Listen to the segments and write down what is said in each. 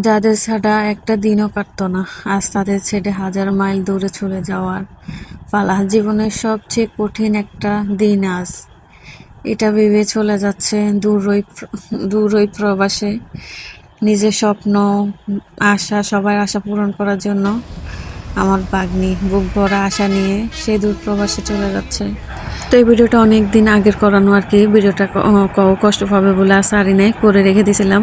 যাদের ছাড়া একটা দিনও কাটতো না, আজ তাদের ছেড়ে হাজার মাইল দূরে চলে যাওয়ার পালা। জীবনের সবচেয়ে কঠিন একটা দিন আজ, এটা ভেবে চলে যাচ্ছে দূর ওই প্রবাসে, নিজের স্বপ্ন, আশা, সবার আশা পূরণ করার জন্য। আমার বাগ্নি বুক ভরা আশা নিয়ে সে দূর প্রবাসে চলে যাচ্ছে। তো এই ভিডিওটা অনেক দিন আগের করানো আর কি। ভিডিওটা কষ্ট পাবে বলে আর সারি নাই, করে রেখে দিয়েছিলাম।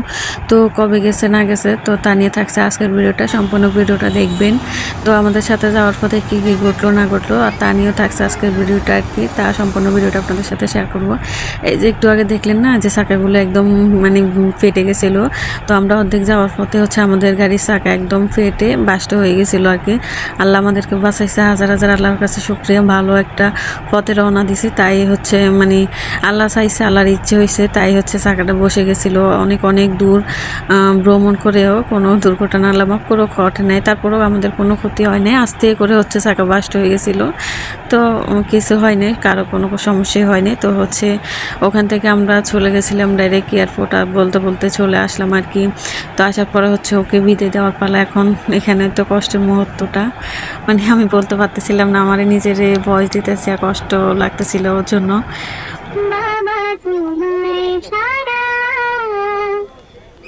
তো কবে গেছে না গেছে তো তা নিয়ে থাকছে আজকের ভিডিওটা। সম্পূর্ণ ভিডিওটা দেখবেন। তো আমাদের সাথে যাওয়ার পথে কী কী ঘটলো না ঘটলো আর তা নিয়েও থাকছে আজকের ভিডিওটা আর কি। তা সম্পূর্ণ ভিডিওটা আপনাদের সাথে শেয়ার করব। এই যে একটু আগে দেখলেন না যে চাকাগুলো একদম মানে ফেটে গেছিলো। তো আমরা অর্ধেক যাওয়ার পথে হচ্ছে আমাদের গাড়ির চাকা একদম ফেটে বাস্ট হয়ে গেছিলো আর কি। আল্লাহ আমাদেরকে বাঁচাইছে, হাজার হাজার আল্লাহর কাছে শুকরিয়া। ভালো একটা পথে রওনা দিছি, তাই হচ্ছে মানে আল্লাহ চাইছে, আল্লাহর ইচ্ছে হয়েছে, তাই হচ্ছে চাকাটা বসে গেছিলো। অনেক অনেক দূর ভ্রমণ করেও কোনো দুর্ঘটনা আল্লাহ মাফ করেও ঘটে নাই, তারপরেও আমাদের কোনো ক্ষতি হয় নাই। আস্তে করে হচ্ছে চাকা বাস্ট হয়ে গেছিলো, তো কিছু হয় নাই, কারো কোনো সমস্যাই হয়নি। তো হচ্ছে ওখান থেকে আমরা চলে গেছিলাম ডাইরেক্ট এয়ারপোর্ট, আর বলতে বলতে চলে আসলাম আর কি। তো আসার পরে হচ্ছে ওকে বিদায় দেওয়ার পালা। এখন এখানে তো কষ্টের মুহূর্তটা মানে আমি বলতে পারতেছিলাম না, আমার নিজের ভয়েস দিতেছি আর কষ্ট লাগতেছিল ওর জন্য। বাবা তোমায় ছাড়া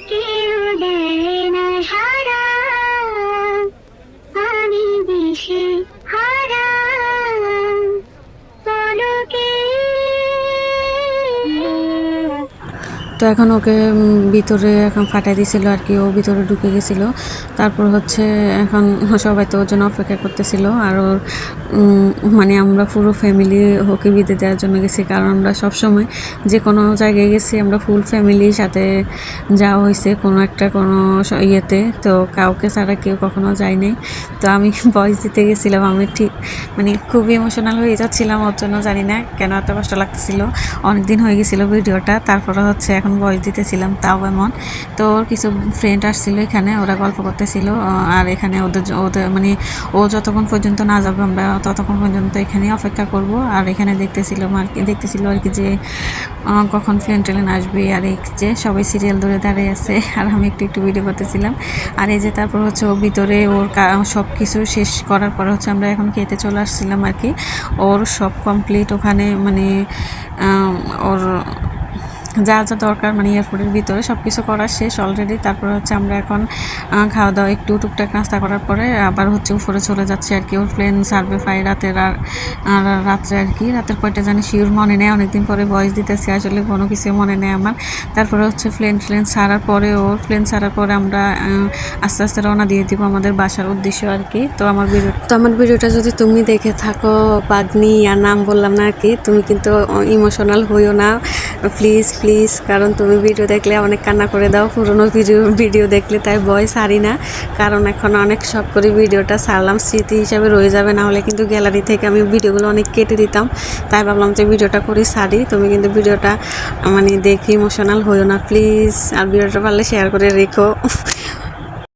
কেউ দেয় না সারা, আমি দিশে হারা পলকে। তো এখন ওকে ভিতরে এখন ফাটাই দিয়েছিল আর কি, ও ভিতরে ঢুকে গেছিল। তারপর হচ্ছে এখন সবাই তো ওর জন্য অপেক্ষা করতেছিল। আর ওর মানে আমরা পুরো ফ্যামিলি ওকে বিদায় দেওয়ার জন্য গেছি, কারণ আমরা সবসময় যে কোনো জায়গায় গেছি আমরা ফুল ফ্যামিলির সাথে যাওয়া হয়েছে কোনো একটা কোনো ইয়েতে। তো কাউকে ছাড়া কেউ কখনো যায়নি। তো আমি ভয়েস দিতে গেছিলাম, আমি ঠিক মানে খুবই ইমোশনাল হয়ে যাচ্ছিলাম ওর জন্য। জানি না কেন এত কষ্ট লাগতেছিল, অনেক দিন হয়ে গেছিলো ভিডিওটা। তারপরে হচ্ছে এখন ভয়েস দিতেছিলাম, তাও এমন। তো ওর কিছু ফ্রেন্ড আসছিলো এখানে, ওরা গল্প করতেছিল। আর এখানে ওদের মানে ও যতক্ষণ পর্যন্ত না যাবে আমরা ততক্ষণ পর্যন্ত এখানে অপেক্ষা করব। আর এখানে দেখতেছিল আর কি যে কখন ট্রেন আসবে। আর এই যে সবাই সিরিয়াল ধরে দাঁড়িয়ে আছে, আর আমি একটু একটু ভিডিও করতেছিলাম। আর এই যে তারপর হচ্ছে ও ভিতরে ওর সব কিছু শেষ করার পর হচ্ছে আমরা এখন খেতে চলে আসছিলাম আর কি। ওর সব কমপ্লিট ওখানে মানে ওর যা যা দরকার মানে এয়ারপোর্টের ভিতরে সব কিছু করা শেষ অলরেডি। তারপর হচ্ছে আমরা এখন খাওয়া দাওয়া একটু টুকটাক নাস্তা করার পরে আবার হচ্ছে উপরে চলে যাচ্ছি আর কি। ওর প্লেন সার্ভে পাই রাতের, আর রাত্রে আর কি রাতের কয়টা জানি শিওর মনে নেই, অনেকদিন পরে ভয়েস দিতেছি, আসলে কোনো কিছুই মনে নেই আমার। তারপরে হচ্ছে প্লেন ছাড়ার পরে আমরা আস্তে আস্তে রওনা দিয়ে দিব আমাদের বাসার উদ্দেশ্য আর কি। তো আমার ভিডিওটা যদি তুমি দেখে থাকো, বাগ্নি আর নাম বললাম না আর কি, তুমি কিন্তু ইমোশনাল হইও না প্লিজ প্লিজ, কারণ তুমি ভিডিও দেখলে অনেক কান্না করে দাও পুরনো ভিডিও দেখলে, তাই ভয়েস ছাড়ি না। কারণ এখন অনেক শখ করে ভিডিওটা ছাড়লাম, স্মৃতি হিসাবে রয়ে যাবে, না হলে কিন্তু গ্যালারি থেকে আমি ভিডিওগুলো অনেক কেটে দিতাম। তাই ভাবলাম যে ভিডিওটা করে ছাড়ি। তুমি কিন্তু ভিডিওটা মানে দেখি ইমোশনাল হইও না প্লিজ, আর ভিডিওটা পারলে শেয়ার করে রেখো।